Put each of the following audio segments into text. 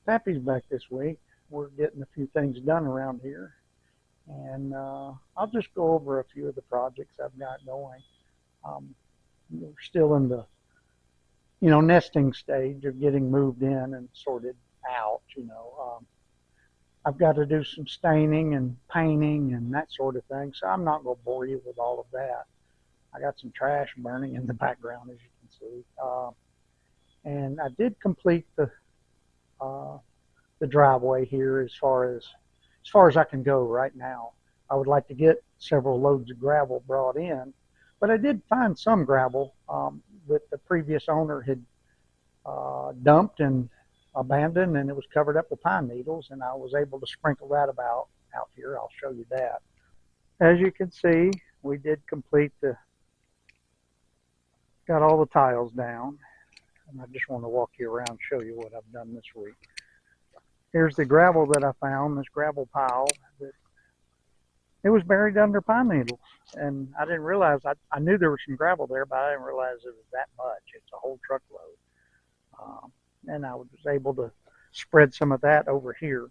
Pappy's back this week. We're getting a few things done around here, and I'll just go over a few of the projects I've got going. Um, we're still in the nesting stage of getting moved in and sorted out. I've got to do some staining and painting and that sort of thing, so I'm not going to bore you with all of that. I got some trash burning in the background, as you can see, and I did complete uh, the driveway here as far as I can go right now. I would like to get several loads of gravel brought in, but I did find some gravel that the previous owner had dumped and abandoned, and it was covered up with pine needles, and I was able to sprinkle that about out here. I'll show you that. As you can see, we did complete got all the tiles down, and I just want to walk you around and show you what I've done this week. Here's the gravel that I found, this gravel pile. It was buried under pine needles, and I didn't realize, I knew there was some gravel there, but I didn't realize it was that much. It's a whole truckload. And I was able to spread some of that over here,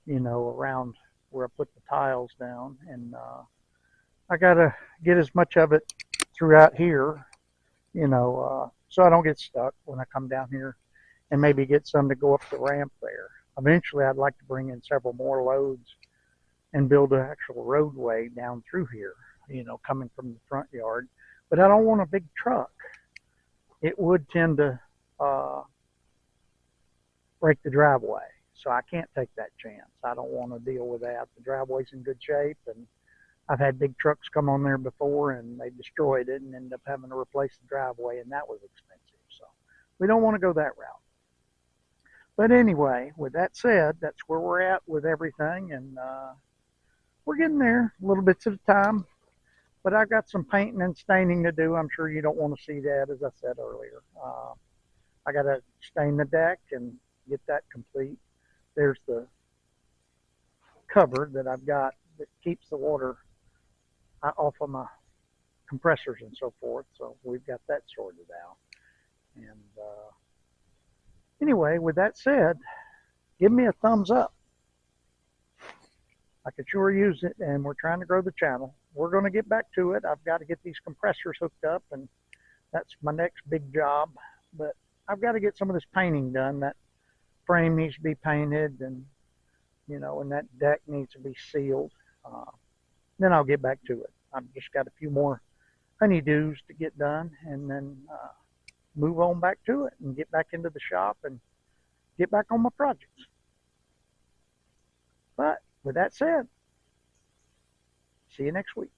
around where I put the tiles down. And I got to get as much of it throughout here, so I don't get stuck when I come down here, and maybe get some to go up the ramp there. Eventually, I'd like to bring in several more loads and build an actual roadway down through here, coming from the front yard. But I don't want a big truck. It would tend to break the driveway, so I can't take that chance. I don't want to deal with that. The driveway's in good shape, and I've had big trucks come on there before, and they destroyed it and ended up having to replace the driveway, and that was expensive. So we don't want to go that route. But anyway, with that said, that's where we're at with everything, and we're getting there little bits at a time. But I've got some painting and staining to do. I'm sure you don't want to see that, as I said earlier. I got to stain the deck and get that complete. There's the cover that I've got that keeps the water off of my compressors and so forth. So we've got that sorted out. And anyway, with that said, give me a thumbs up. I could sure use it, and we're trying to grow the channel. We're going to get back to it. I've got to get these compressors hooked up, and that's my next big job. But I've got to get some of this painting done. That frame needs to be painted, and and that deck needs to be sealed. Then I'll get back to it. I've just got a few more honeydews to get done, and then move on back to it and get back into the shop and get back on my projects. But with that said, see you next week.